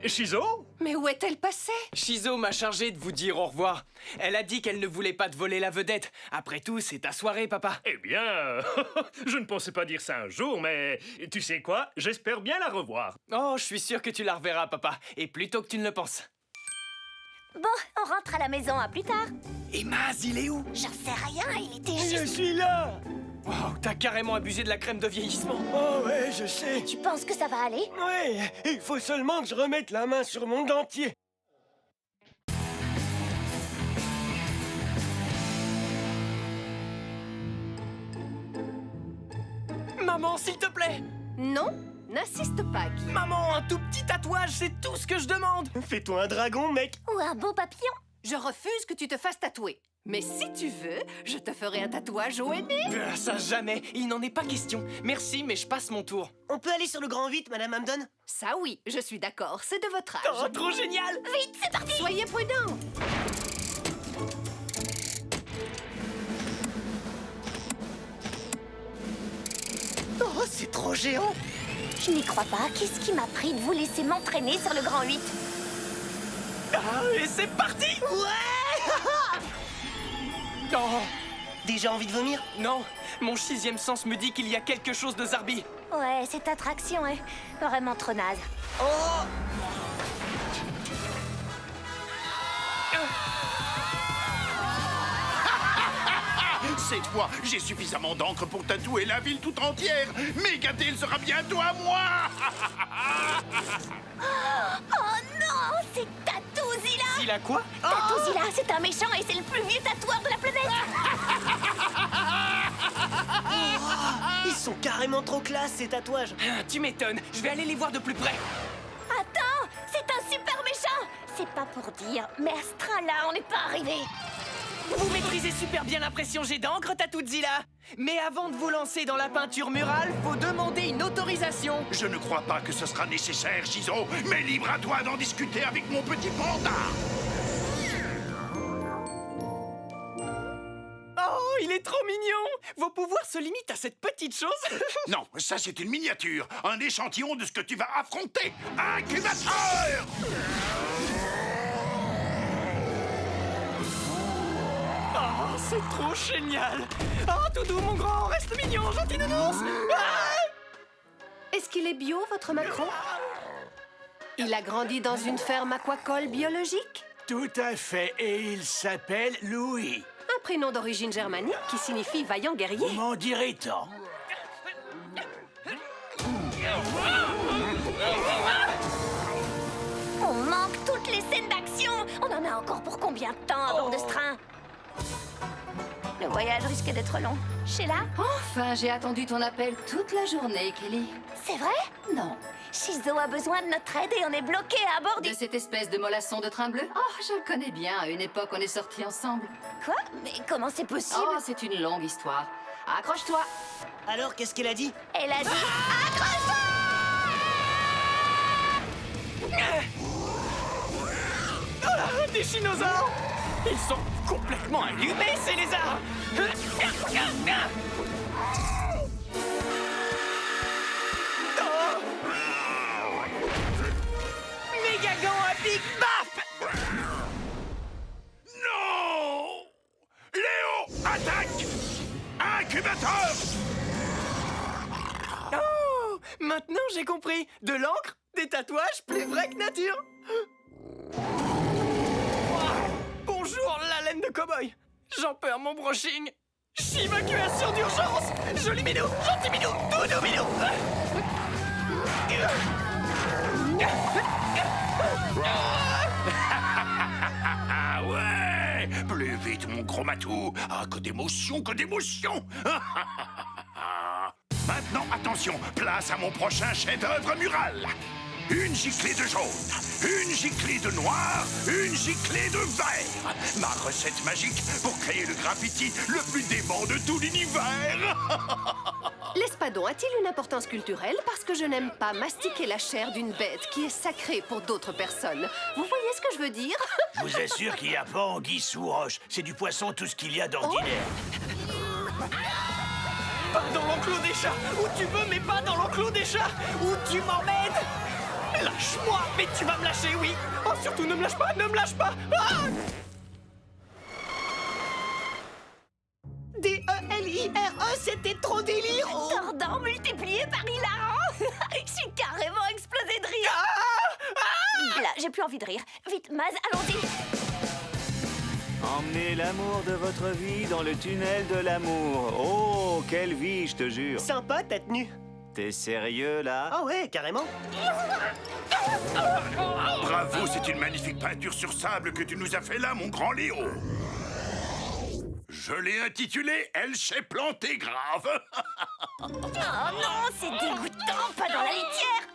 Shizo? Mais où est-elle passée? Shizo m'a chargé de vous dire au revoir. Elle a dit qu'elle ne voulait pas te voler la vedette. Après tout, c'est ta soirée, papa. Eh bien, je ne pensais pas dire ça un jour, mais tu sais quoi? J'espère bien la revoir. Oh, je suis sûr que tu la reverras, papa. Et plus tôt que tu ne le penses. Bon, on rentre à la maison, à plus tard. Et Maz, il est où? J'en sais rien, il était Je juste... suis là. Wow, t'as carrément abusé de la crème de vieillissement. Oh ouais, je sais. Tu penses que ça va aller? Ouais, il faut seulement que je remette la main sur mon dentier. Maman, s'il te plaît. Non, n'insiste pas, Guy. Maman, un tout petit tatouage, c'est tout ce que je demande. Fais-toi un dragon, mec. Ou un beau papillon. Je refuse que tu te fasses tatouer. Mais si tu veux, je te ferai un tatouage au aimé. Ça, jamais. Il n'en est pas question. Merci, mais je passe mon tour. On peut aller sur le grand 8, Madame Hamden? Ça oui, je suis d'accord, c'est de votre âge. Oh, trop génial. Vite, c'est parti. Soyez prudents. Oh, c'est trop géant. Je n'y crois pas. Qu'est-ce qui m'a pris de vous laisser m'entraîner sur le grand 8? Ah, et c'est parti. Ouais. Oh. Déjà envie de vomir? Non, mon 6e sens me dit qu'il y a quelque chose de Zarbi. Ouais, cette attraction est vraiment trop naze. Oh. Cette fois, j'ai suffisamment d'encre pour tatouer la ville tout entière. Megadale sera bientôt à moi. Oh non, c'est Tatouzilla. Zilla quoi? Tatouzilla, c'est un méchant et c'est le plus vieux tatoueur de la planète. Ils sont carrément trop classe, ces tatouages. Ah, tu m'étonnes. Je vais aller les voir de plus près. Attends, c'est un super méchant. C'est pas pour dire, mais à ce train-là, on n'est pas arrivé. Vous maîtrisez super bien l'impression jet d'encre, Tatouzilla. Mais avant de vous lancer dans la peinture murale, faut demander une autorisation. Je ne crois pas que ce sera nécessaire, Shizo, mais libre à toi d'en discuter avec mon petit panda. Oh, il est trop mignon. Vos pouvoirs se limitent à cette petite chose. Non, ça c'est une miniature, un échantillon de ce que tu vas affronter. Incubateur! Oh, c'est trop génial. Oh, tout doux, mon grand, reste mignon, gentil nounours. Ah. Est-ce qu'il est bio, votre Macron? Il a grandi dans une ferme aquacole biologique? Tout à fait, et il s'appelle Louis. Un prénom d'origine germanique qui signifie vaillant guerrier. M'en dirait tant. On manque toutes les scènes d'action. On en a encore pour combien de temps à bord de ce train? Le voyage risque d'être long. Sheila? Enfin, j'ai attendu ton appel toute la journée, Kelly. C'est vrai? Non. Shizo a besoin de notre aide et on est bloqué à bord du... De cette espèce de mollasson de train bleu? Oh, je le connais bien. À une époque, on est sortis ensemble. Quoi? Mais comment c'est possible? Oh, c'est une longue histoire. Accroche-toi. Alors, qu'est-ce qu'elle a dit? Elle a dit... Accroche-toi! Ah, des dinosaures. Ils sont complètement allumés, ces lézards. Mégagan à Big Baf. Non! Léo, attaque! Incubateur! Oh, maintenant j'ai compris. De l'encre, des tatouages plus vrais que nature. Bonjour, la laine de cow-boy. J'en perds mon brushing. Évacuation d'urgence. Joli minou, gentil minou, doudou minou. Ouais! Plus vite, mon gros matou! Ah, que d'émotion, que d'émotion! Maintenant, attention, place à mon prochain chef-d'œuvre mural! une giclée de jaune, une giclée de noir, une giclée de vert. Ma recette magique pour créer le graffiti le plus dément de tout l'univers. L'espadon a-t-il une importance culturelle parce que je n'aime pas mastiquer la chair d'une bête qui est sacrée pour d'autres personnes? Vous voyez ce que je veux dire? Je vous assure qu'il n'y a pas anguille sous roche. C'est du poisson tout ce qu'il y a d'ordinaire. Pas dans l'enclos des chats. Où tu veux, mais pas dans l'enclos des chats. Où tu m'emmènes? Lâche-moi. Mais tu vas me lâcher, oui. Oh, surtout ne me lâche pas, ne me lâche pas. Ah! D-E-L-I-R-E, c'était trop délire. Tordant multiplié par hilarant. Je suis carrément explosée de rire. Là, j'ai plus envie de rire. Vite, Maz, allons-y. Emmenez l'amour de votre vie dans le tunnel de l'amour. Oh, quelle vie, je te jure. Sympa ta tenue. T'es sérieux, là? Ah ouais, carrément. Bravo, c'est une magnifique peinture sur sable que tu nous as fait là, mon grand Léo. Je l'ai intitulée « Elle s'est plantée grave ». Oh non, c'est dégoûtant, pas dans la litière.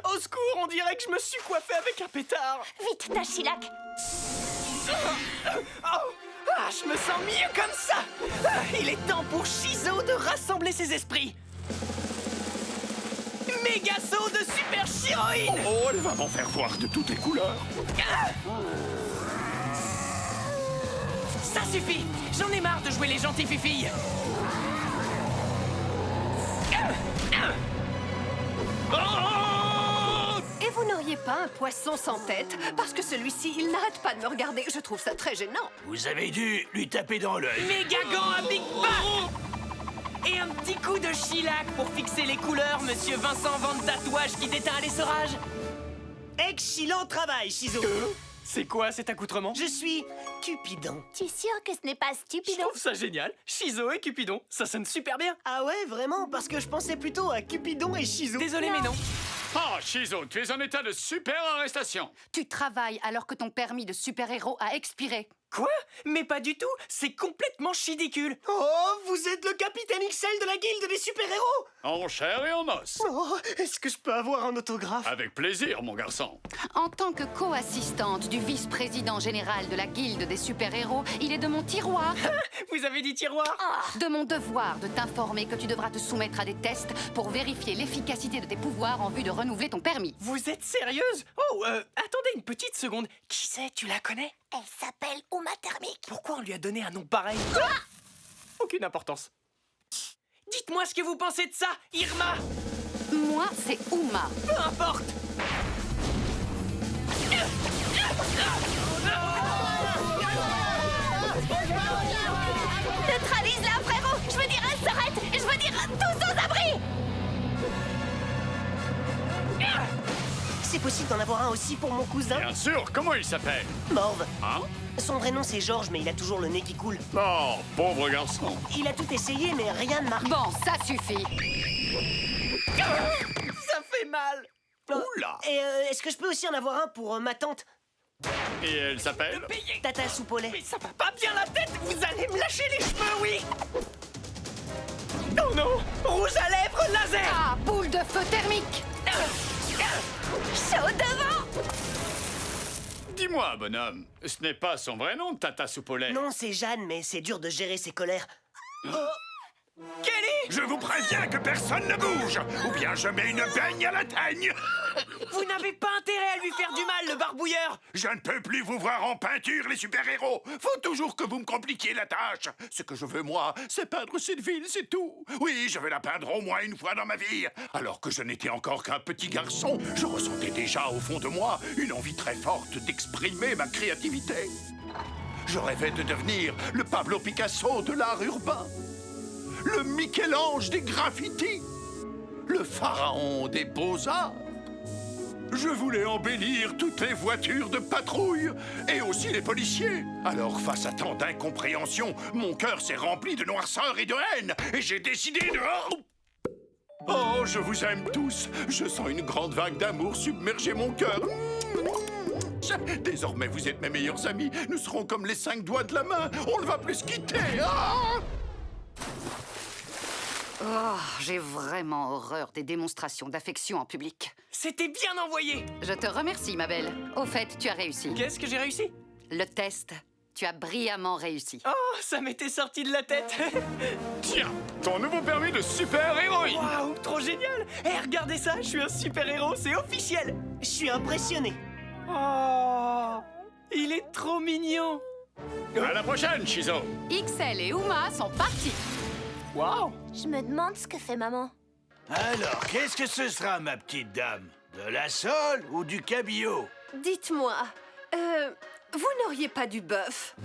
Au secours, on dirait que je me suis coiffé avec un pétard. Vite, Tachilac. Je me sens mieux comme ça. Il est temps pour Shizo de rassembler ses esprits. Méga saut de super chiroïne. Oh, elle va m'en faire voir de toutes les couleurs. Ça suffit. J'en ai marre de jouer les gentilles filles. Et vous n'auriez pas un poisson sans tête? Parce que celui-ci, il n'arrête pas de me regarder. Je trouve ça très gênant. Vous avez dû lui taper dans l'œil. Méga gant à Big Bat. Et un petit coup de shellac pour fixer les couleurs, monsieur Vincent Van Tatouage qui déteint l'essorage. Excellent travail, Shizo. C'est quoi cet accoutrement? Je suis Cupidon. Tu es sûr que ce n'est pas Je stupide? trouve ça génial. Shizo et Cupidon, ça sonne super bien. Ah ouais, vraiment? Parce que je pensais plutôt à Cupidon et Shizo. Désolé, mais non. Ah, Shizo, tu es en état de super arrestation. Tu travailles alors que ton permis de super-héros a expiré. Quoi? Mais pas du tout. C'est complètement chidicule. Oh, vous êtes le capitaine XL de la guilde des super-héros. En chair et en os. Oh, est-ce que je peux avoir un autographe? Avec plaisir, mon garçon. En tant que co-assistante du vice-président général de la guilde des super-héros, il est de mon tiroir... Vous avez dit tiroir? De mon devoir de t'informer que tu devras te soumettre à des tests pour vérifier l'efficacité de tes pouvoirs en vue de renouveler ton permis. Vous êtes sérieuse? Oh, attendez une petite seconde. Qui c'est? Tu la connais? Elle s'appelle Uma Thermique. Pourquoi on lui a donné un nom pareil? Aucune importance. Dites-moi ce que vous pensez de ça, Irma. Moi, c'est Uma. Peu importe. Neutralise-la, frérot. Je veux dire, elle s'arrête. Je veux dire, tous aux abris. C'est possible d'en avoir un aussi pour mon cousin? Bien sûr, comment il s'appelle? Morve. Hein? Son vrai nom c'est Georges, mais il a toujours le nez qui coule. Oh, pauvre garçon. Il a tout essayé, mais rien ne marche. Bon, ça suffit. Ça fait mal. Oula. Et est-ce que je peux aussi en avoir un pour ma tante? Et elle s'appelle? Tata soupe au lait. Mais ça va pas bien la tête. Vous allez me lâcher les cheveux, oui. Oh non. Rouge à lèvres laser. Ah, boule de feu thermique. Chaud devant. Dis-moi, bonhomme, ce n'est pas son vrai nom, Tata Soupe au lait. Non, c'est Jeanne, mais c'est dur de gérer ses colères. Kelly! Je vous préviens que personne ne bouge, ou bien je mets une baigne à la teigne. Vous n'avez pas intérêt à lui faire du mal, le barbouilleur. Je ne peux plus vous voir en peinture, les super-héros. Faut toujours que vous me compliquiez la tâche. Ce que je veux, moi, c'est peindre cette ville, c'est tout. Oui, je vais la peindre au moins une fois dans ma vie. Alors que je n'étais encore qu'un petit garçon, je ressentais déjà au fond de moi une envie très forte d'exprimer ma créativité. Je rêvais de devenir le Pablo Picasso de l'art urbain, le Michel-Ange des graffitis, le pharaon des beaux-arts. Je voulais embellir toutes les voitures de patrouille et aussi les policiers. Alors, face à tant d'incompréhension, mon cœur s'est rempli de noirceur et de haine et j'ai décidé de... Oh, je vous aime tous. Je sens une grande vague d'amour submerger mon cœur. Désormais, vous êtes mes meilleurs amis. Nous serons comme les 5 doigts de la main. On ne va plus se quitter. Ah! Oh, j'ai vraiment horreur des démonstrations d'affection en public. C'était bien envoyé. Je te remercie, ma belle. Au fait, tu as réussi. Qu'est-ce que j'ai réussi? Le test. Tu as brillamment réussi. Oh, ça m'était sorti de la tête. Tiens, ton nouveau permis de super-héroïne. Waouh, trop génial. Eh, regardez ça, je suis un super-héros, c'est officiel. Je suis impressionné. Oh, il est trop mignon. À la prochaine, Shizo. XL et Uma sont partis. Waouh. Je me demande ce que fait maman. Alors, qu'est-ce que ce sera, ma petite dame? De la sole ou du cabillaud? Dites-moi, vous n'auriez pas du bœuf?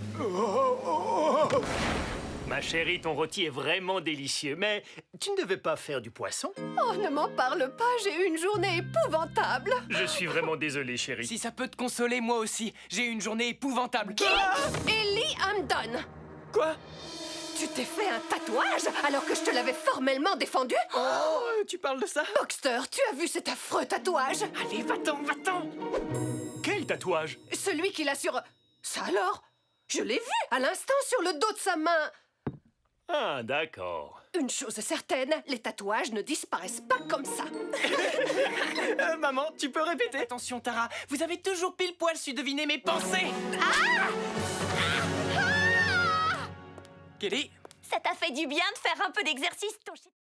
Ma chérie, ton rôti est vraiment délicieux, mais tu ne devais pas faire du poisson? Oh, ne m'en parle pas, j'ai eu une journée épouvantable. Je suis vraiment désolé, chérie. Si ça peut te consoler, moi aussi. J'ai eu une journée épouvantable. Qui? Ellie Hampton. Quoi? Tu t'es fait un tatouage alors que je te l'avais formellement défendu? Oh, tu parles de ça? Boxster, tu as vu cet affreux tatouage? Allez, va-t'en, va-t'en. Quel tatouage? Celui qu'il a sur... Ça alors? Je l'ai vu à l'instant sur le dos de sa main. Ah, d'accord. Une chose est certaine, les tatouages ne disparaissent pas comme ça. Maman, tu peux répéter? Attention, Tara, vous avez toujours pile poil su deviner mes pensées. Kelly? Ça t'a fait du bien de faire un peu d'exercice, ton